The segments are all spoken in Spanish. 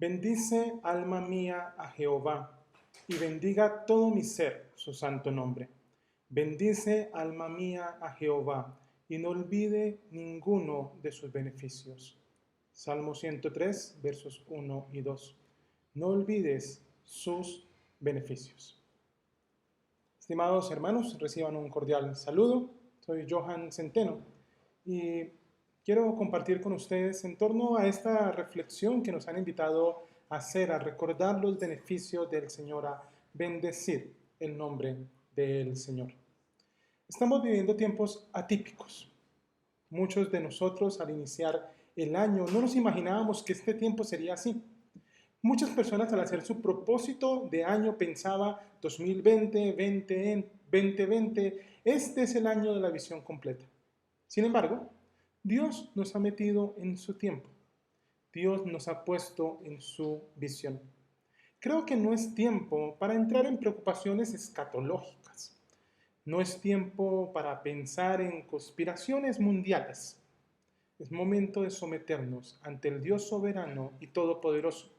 Bendice, alma mía, a Jehová, y bendiga todo mi ser su santo nombre. Bendice, alma mía, a Jehová, y no olvide ninguno de sus beneficios. Salmo 103, versos 1 y 2. No olvides sus beneficios. Estimados hermanos, reciban un cordial saludo. Soy Johan Centeno y quiero compartir con ustedes en torno a esta reflexión que nos han invitado a hacer, a recordar los beneficios del Señor, a bendecir el nombre del Señor. Estamos viviendo tiempos atípicos. Muchos de nosotros al iniciar el año no nos imaginábamos que este tiempo sería así. Muchas personas al hacer su propósito de año pensaba 2020, 2020, este es el año de la visión completa. Sin embargo, Dios nos ha metido en su tiempo. Dios nos ha puesto en su visión. Creo que no es tiempo para entrar en preocupaciones escatológicas. No es tiempo para pensar en conspiraciones mundiales. Es momento de someternos ante el Dios soberano y todopoderoso.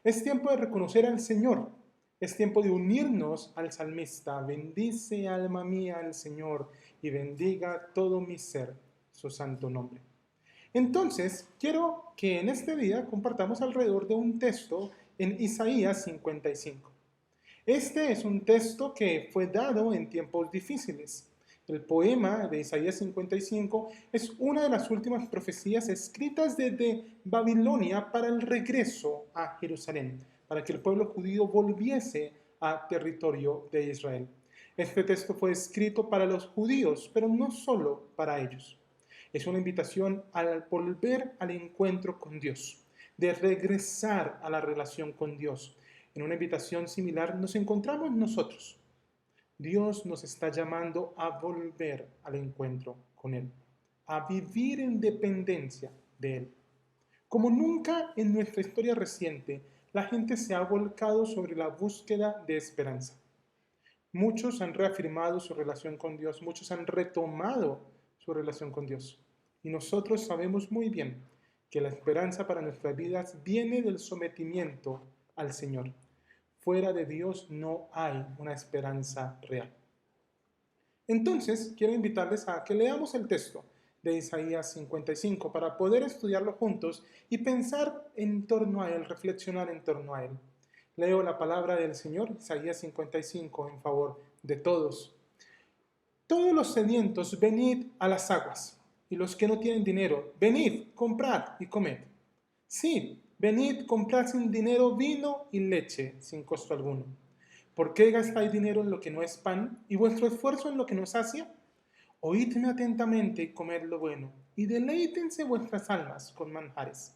Es tiempo de reconocer al Señor. Es tiempo de unirnos al salmista. Bendice, alma mía, al Señor, y bendiga todo mi ser su santo nombre. Entonces, quiero que en este día compartamos alrededor de un texto en Isaías 55. Este es un texto que fue dado en tiempos difíciles. El poema de Isaías 55 es una de las últimas profecías escritas desde Babilonia para el regreso a Jerusalén, para que el pueblo judío volviese a territorio de Israel. Este texto fue escrito para los judíos, pero no solo para ellos. Es una invitación al volver al encuentro con Dios, de regresar a la relación con Dios. En una invitación similar nos encontramos nosotros. Dios nos está llamando a volver al encuentro con Él, a vivir en dependencia de Él. Como nunca en nuestra historia reciente, la gente se ha volcado sobre la búsqueda de esperanza. Muchos han reafirmado su relación con Dios, muchos han retomado su relación con Dios. Y nosotros sabemos muy bien que la esperanza para nuestras vidas viene del sometimiento al Señor. Fuera de Dios no hay una esperanza real. Entonces, quiero invitarles a que leamos el texto de Isaías 55 para poder estudiarlo juntos y pensar en torno a él, reflexionar en torno a él. Leo la palabra del Señor, Isaías 55, en favor de todos. Todos los sedientos, venid a las aguas, y los que no tienen dinero, venid, comprad y comed. Sí, venid, comprad sin dinero vino y leche, sin costo alguno. ¿Por qué gastáis dinero en lo que no es pan y vuestro esfuerzo en lo que no sacia? Oídme atentamente y comed lo bueno, y deleítense vuestras almas con manjares.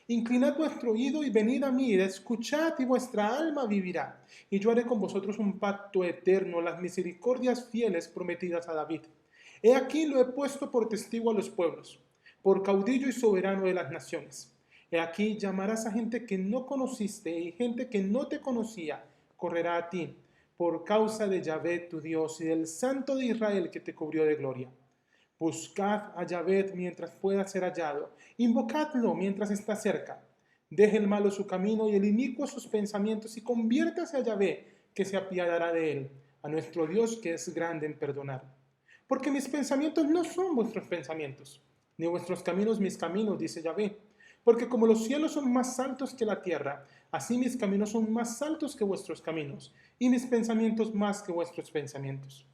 Inclinad vuestro oído y venid a mí, escuchad y vuestra alma vivirá, y yo haré con vosotros un pacto eterno, las misericordias fieles prometidas a David. He aquí lo he puesto por testigo a los pueblos, por caudillo y soberano de las naciones. He aquí llamarás a gente que no conociste y gente que no te conocía, correrá a ti, por causa de Yahvé tu Dios y del Santo de Israel que te cubrió de gloria. Buscad a Yahvé mientras pueda ser hallado, invocadlo mientras está cerca. Deje el malo su camino y el inicuo sus pensamientos y conviértase a Yahvé, que se apiadará de él, a nuestro Dios que es grande en perdonar. Porque mis pensamientos no son vuestros pensamientos, ni vuestros caminos mis caminos, dice Yahvé. Porque como los cielos son más altos que la tierra, así mis caminos son más altos que vuestros caminos, y mis pensamientos más que vuestros pensamientos.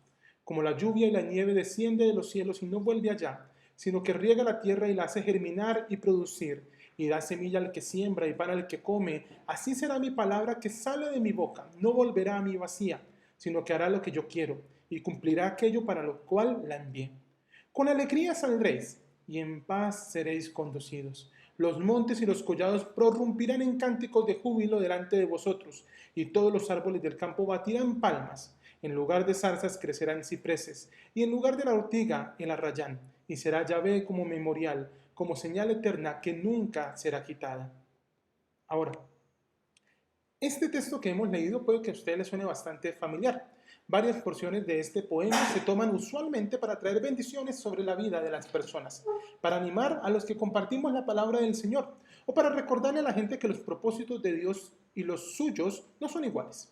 Como la lluvia y la nieve desciende de los cielos y no vuelve allá, sino que riega la tierra y la hace germinar y producir, y da semilla al que siembra y pan al que come, así será mi palabra que sale de mi boca, no volverá a mí vacía, sino que hará lo que yo quiero, y cumplirá aquello para lo cual la envié. Con alegría saldréis, y en paz seréis conducidos. Los montes y los collados prorrumpirán en cánticos de júbilo delante de vosotros, y todos los árboles del campo batirán palmas. En lugar de zarzas crecerán cipreses, y en lugar de la ortiga el arrayán, y será Yahvé como memorial, como señal eterna que nunca será quitada. Ahora, este texto que hemos leído puede que a usted le suene bastante familiar. Varias porciones de este poema se toman usualmente para traer bendiciones sobre la vida de las personas, para animar a los que compartimos la palabra del Señor, o para recordarle a la gente que los propósitos de Dios y los suyos no son iguales.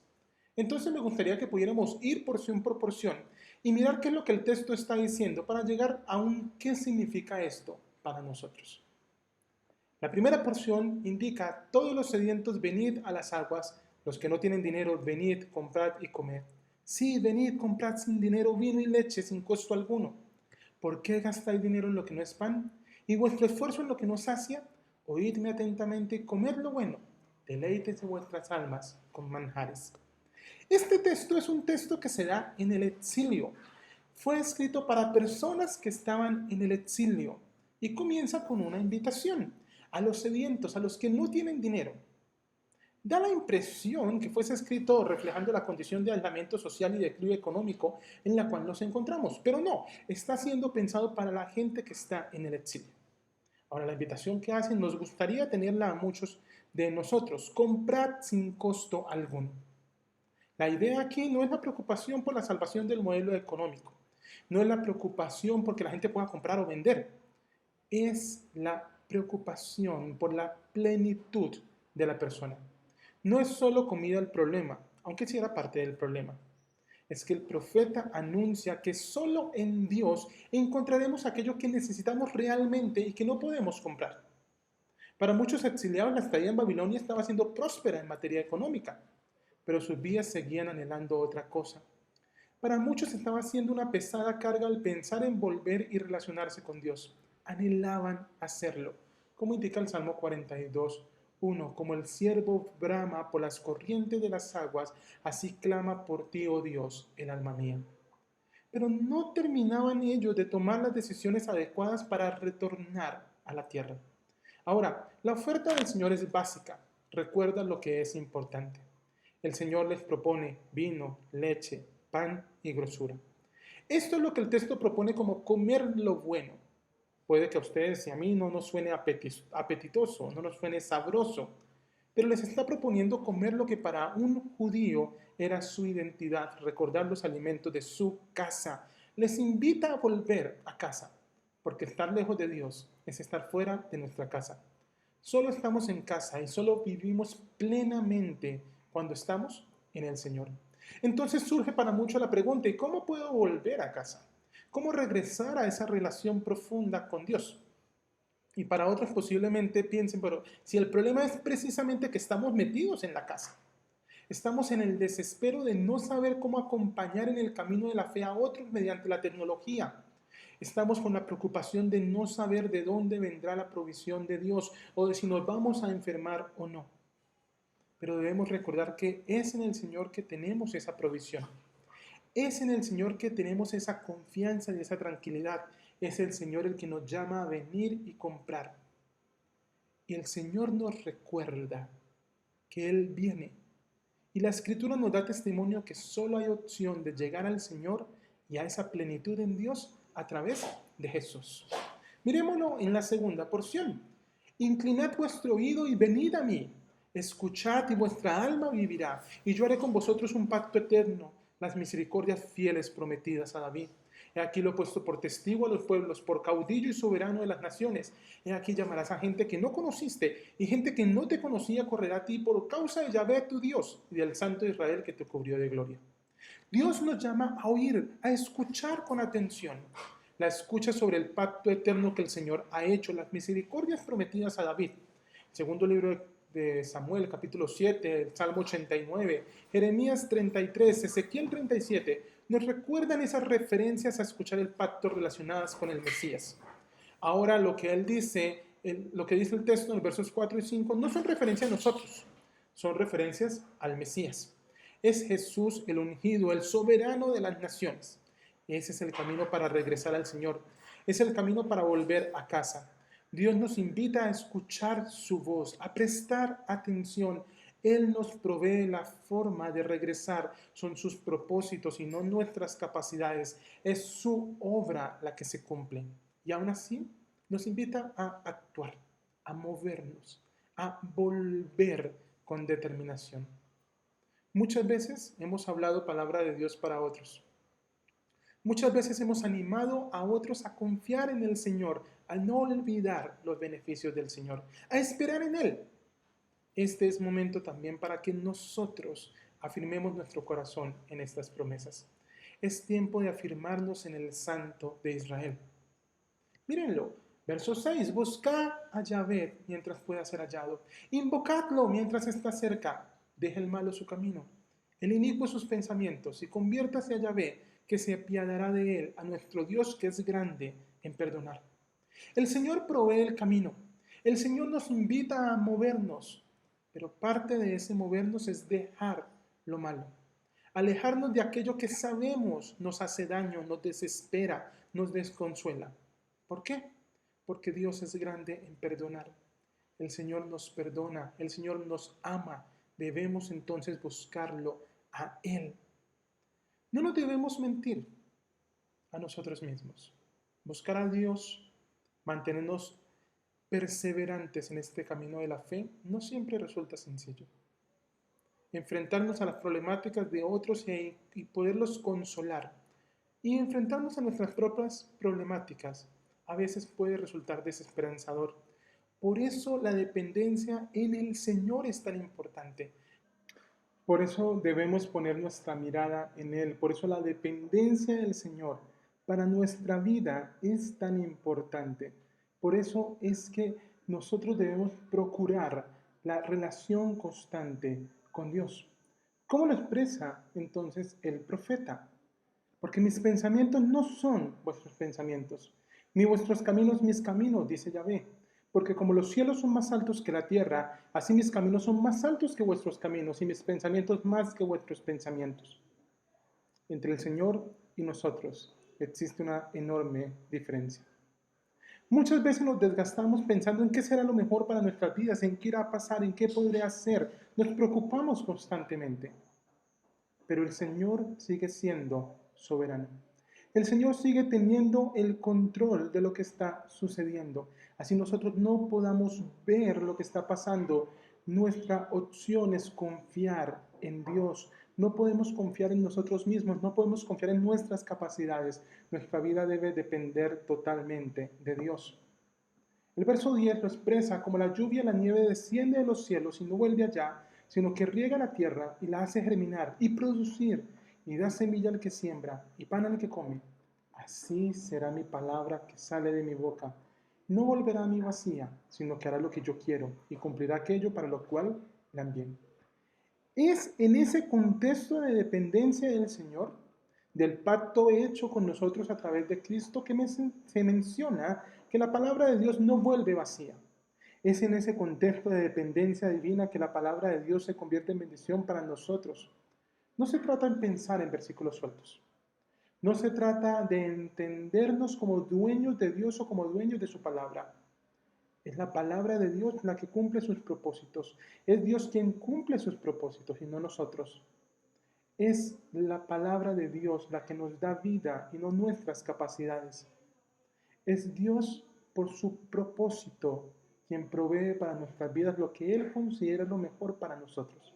Entonces me gustaría que pudiéramos ir porción por porción y mirar qué es lo que el texto está diciendo para llegar a un qué significa esto para nosotros. La primera porción indica: todos los sedientos, venid a las aguas; los que no tienen dinero, venid, comprad y comed. Sí, venid, comprad sin dinero vino y leche sin costo alguno. ¿Por qué gastáis dinero en lo que no es pan, y vuestro esfuerzo en lo que no sacia? Oídme atentamente y comed lo bueno, deleítese vuestras almas con manjares. Este texto es un texto que se da en el exilio. Fue escrito para personas que estaban en el exilio y comienza con una invitación a los sedientos, a los que no tienen dinero. Da la impresión que fuese escrito reflejando la condición de aislamiento social y declive económico en la cual nos encontramos, pero no, está siendo pensado para la gente que está en el exilio. Ahora, la invitación que hacen nos gustaría tenerla a muchos de nosotros: comprad sin costo alguno. La idea aquí no es la preocupación por la salvación del modelo económico, no es la preocupación porque la gente pueda comprar o vender, es la preocupación por la plenitud de la persona. No es solo comida el problema, aunque sí era parte del problema. Es que el profeta anuncia que solo en Dios encontraremos aquello que necesitamos realmente y que no podemos comprar. Para muchos exiliados, la estadía en Babilonia estaba siendo próspera en materia económica, pero sus vidas seguían anhelando otra cosa. Para muchos estaba siendo una pesada carga el pensar en volver y relacionarse con Dios. Anhelaban hacerlo, como indica el Salmo 42:1: como el ciervo brama por las corrientes de las aguas, así clama por ti, oh Dios, el alma mía. Pero no terminaban ellos de tomar las decisiones adecuadas para retornar a la tierra. Ahora, la oferta del Señor es básica. Recuerda lo que es importante. El Señor les propone vino, leche, pan y grosura. Esto es lo que el texto propone como comer lo bueno. Puede que a ustedes y a mí no nos suene apetitoso, no nos suene sabroso, pero les está proponiendo comer lo que para un judío era su identidad, recordar los alimentos de su casa. Les invita a volver a casa, porque estar lejos de Dios es estar fuera de nuestra casa. Solo estamos en casa y solo vivimos plenamente cuando estamos en el Señor. Entonces surge para muchos la pregunta: ¿y cómo puedo volver a casa? ¿Cómo regresar a esa relación profunda con Dios? Y para otros posiblemente piensen: pero si el problema es precisamente que estamos metidos en la casa, estamos en el desespero de no saber cómo acompañar en el camino de la fe a otros mediante la tecnología. Estamos con la preocupación de no saber de dónde vendrá la provisión de Dios o de si nos vamos a enfermar o no. Pero debemos recordar que es en el Señor que tenemos esa provisión. Es en el Señor que tenemos esa confianza y esa tranquilidad. Es el Señor el que nos llama a venir y comprar. Y el Señor nos recuerda que Él viene. Y la Escritura nos da testimonio que solo hay opción de llegar al Señor y a esa plenitud en Dios a través de Jesús. Miremoslo en la segunda porción. Inclinad vuestro oído y venid a mí. Escuchad y vuestra alma vivirá, y yo haré con vosotros un pacto eterno, las misericordias fieles prometidas a David. He aquí lo he puesto por testigo a los pueblos, por caudillo y soberano de las naciones. He aquí llamarás a gente que no conociste, y gente que no te conocía correrá a ti por causa de Yahvé tu Dios y del Santo de Israel que te cubrió de gloria. Dios nos llama a oír, a escuchar con atención. La escucha sobre el pacto eterno que el Señor ha hecho, las misericordias prometidas a David. Segundo libro de Samuel, capítulo 7, el Salmo 89, Jeremías 33, Ezequiel 37, nos recuerdan esas referencias a escuchar el pacto relacionadas con el Mesías. Ahora lo que él dice, lo que dice el texto en los versos 4 y 5, no son referencias a nosotros, son referencias al Mesías. Es Jesús el ungido, el soberano de las naciones. Ese es el camino para regresar al Señor. Es el camino para volver a casa. Dios nos invita a escuchar su voz, a prestar atención. Él nos provee la forma de regresar. Son sus propósitos y no nuestras capacidades. Es su obra la que se cumple. Y aún así nos invita a actuar, a movernos, a volver con determinación. Muchas veces hemos hablado palabra de Dios para otros. Muchas veces hemos animado a otros a confiar en el Señor, a no olvidar los beneficios del Señor, a esperar en Él. Este es momento también para que nosotros afirmemos nuestro corazón en estas promesas. Es tiempo de afirmarnos en el Santo de Israel. Mírenlo, verso 6, buscad a Yahvé mientras pueda ser hallado, invocadlo mientras está cerca, deja el malo su camino, el inicuo sus pensamientos, y conviértase a Yahvé, que se apiadará de él, a nuestro Dios que es grande en perdonar. El Señor provee el camino, el Señor nos invita a movernos, pero parte de ese movernos es dejar lo malo, alejarnos de aquello que sabemos nos hace daño, nos desespera, nos desconsuela. ¿Por qué? Porque Dios es grande en perdonar. El Señor nos perdona, el Señor nos ama. Debemos entonces buscarlo a Él. No nos debemos mentir a nosotros mismos. Buscar a Dios, mantenernos perseverantes en este camino de la fe, no siempre resulta sencillo. Enfrentarnos a las problemáticas de otros y poderlos consolar, y enfrentarnos a nuestras propias problemáticas a veces puede resultar desesperanzador. Por eso la dependencia en el Señor es tan importante. Por eso debemos poner nuestra mirada en Él. Por eso la dependencia del Señor para nuestra vida es tan importante. Por eso es que nosotros debemos procurar la relación constante con Dios. ¿Cómo lo expresa entonces el profeta? Porque mis pensamientos no son vuestros pensamientos, ni vuestros caminos mis caminos, dice Yahvé. Porque como los cielos son más altos que la tierra, así mis caminos son más altos que vuestros caminos, y mis pensamientos más que vuestros pensamientos. Entre el Señor y nosotros existe una enorme diferencia. Muchas veces nos desgastamos pensando en qué será lo mejor para nuestras vidas, en qué irá a pasar, en qué podré hacer. Nos preocupamos constantemente. Pero el Señor sigue siendo soberano. El Señor sigue teniendo el control de lo que está sucediendo. Así nosotros no podamos ver lo que está pasando. Nuestra opción es confiar en Dios. No podemos confiar en nosotros mismos, no podemos confiar en nuestras capacidades. Nuestra vida debe depender totalmente de Dios. El verso 10 lo expresa como la lluvia y la nieve desciende de los cielos y no vuelve allá, sino que riega la tierra y la hace germinar y producir, y da semilla al que siembra y pan al que come. Así será mi palabra que sale de mi boca. No volverá a mí vacía, sino que hará lo que yo quiero y cumplirá aquello para lo cual la envié. Es en ese contexto de dependencia del Señor, del pacto hecho con nosotros a través de Cristo, que se menciona que la palabra de Dios no vuelve vacía. Es en ese contexto de dependencia divina que la palabra de Dios se convierte en bendición para nosotros. No se trata de pensar en versículos sueltos. No se trata de entendernos como dueños de Dios o como dueños de su palabra. Es la palabra de Dios la que cumple sus propósitos. Es Dios quien cumple sus propósitos y no nosotros. Es la palabra de Dios la que nos da vida y no nuestras capacidades. Es Dios por su propósito quien provee para nuestras vidas lo que Él considera lo mejor para nosotros.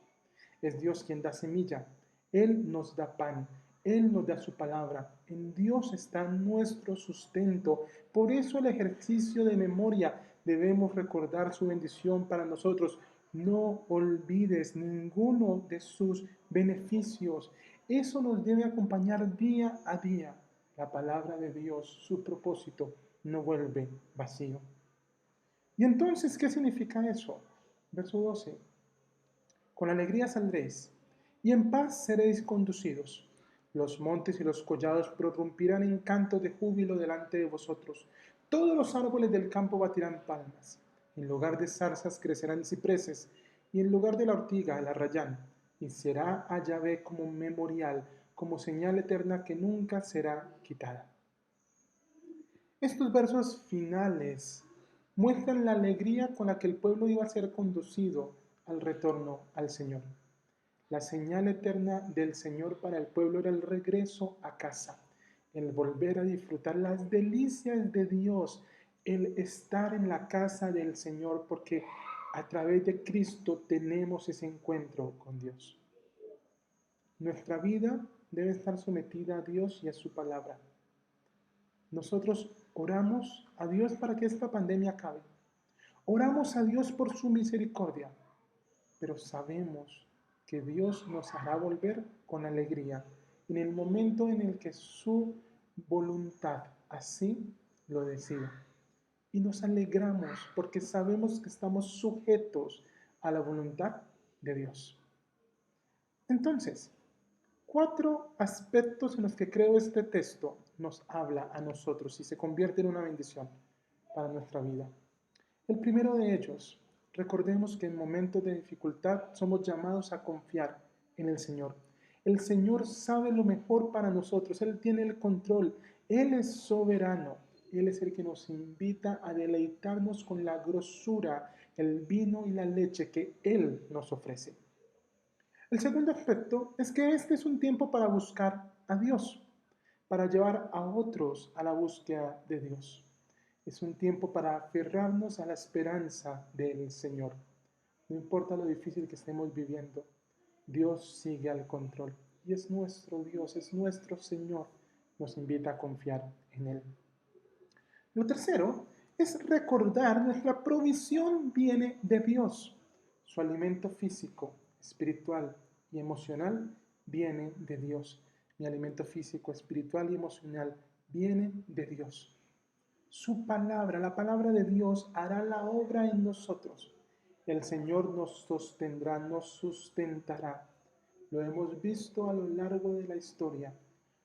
Es Dios quien da semilla. Él nos da pan. Él nos da su palabra. En Dios está nuestro sustento. Por eso el ejercicio de memoria debemos recordar su bendición para nosotros. No olvides ninguno de sus beneficios. Eso nos debe acompañar día a día. La palabra de Dios, su propósito, no vuelve vacío. ¿Y entonces qué significa eso? Verso 12. Con alegría saldréis, y en paz seréis conducidos. Los montes y los collados prorrumpirán en cantos de júbilo delante de vosotros. Todos los árboles del campo batirán palmas. En lugar de zarzas crecerán cipreses, y en lugar de la ortiga el arrayán. Y será a Yahvé como memorial, como señal eterna que nunca será quitada. Estos versos finales muestran la alegría con la que el pueblo iba a ser conducido al retorno al Señor. La señal eterna del Señor para el pueblo era el regreso a casa, el volver a disfrutar las delicias de Dios, el estar en la casa del Señor, porque a través de Cristo tenemos ese encuentro con Dios. Nuestra vida debe estar sometida a Dios y a su palabra. Nosotros oramos a Dios para que esta pandemia acabe. Oramos a Dios por su misericordia, pero sabemos que Dios nos hará volver con alegría en el momento en el que su voluntad así lo decida. Y nos alegramos porque sabemos que estamos sujetos a la voluntad de Dios. Entonces, 4 aspectos en los que creo este texto nos habla a nosotros y se convierte en una bendición para nuestra vida. El primero de ellos, recordemos que en momentos de dificultad somos llamados a confiar en el Señor. El Señor sabe lo mejor para nosotros, Él tiene el control, Él es soberano, Él es el que nos invita a deleitarnos con la grosura, el vino y la leche que Él nos ofrece. El segundo aspecto es que este es un tiempo para buscar a Dios, para llevar a otros a la búsqueda de Dios. Es un tiempo para aferrarnos a la esperanza del Señor. No importa lo difícil que estemos viviendo, Dios sigue al control y es nuestro Dios, es nuestro Señor. Nos invita a confiar en Él. Lo tercero es recordar nuestra provisión viene de Dios. Su alimento físico, espiritual y emocional viene de Dios. Mi alimento físico, espiritual y emocional viene de Dios. Su palabra, la palabra de Dios, hará la obra en nosotros. El Señor nos sostendrá, nos sustentará. Lo hemos visto a lo largo de la historia,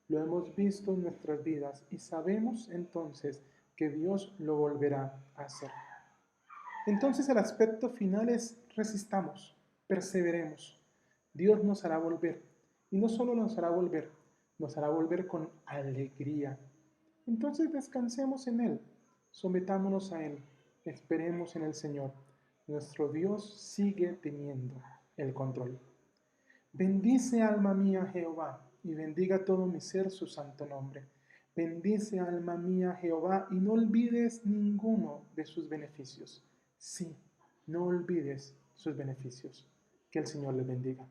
lo hemos visto en nuestras vidas y sabemos entonces que Dios lo volverá a hacer. Entonces el aspecto final es resistamos, perseveremos. Dios nos hará volver y no solo nos hará volver con alegría. Entonces descansemos en Él, sometámonos a Él, esperemos en el Señor. Nuestro Dios sigue teniendo el control. Bendice alma mía Jehová, y bendiga todo mi ser su santo nombre. Bendice alma mía Jehová, y no olvides ninguno de sus beneficios. Sí, no olvides sus beneficios. Que el Señor les bendiga.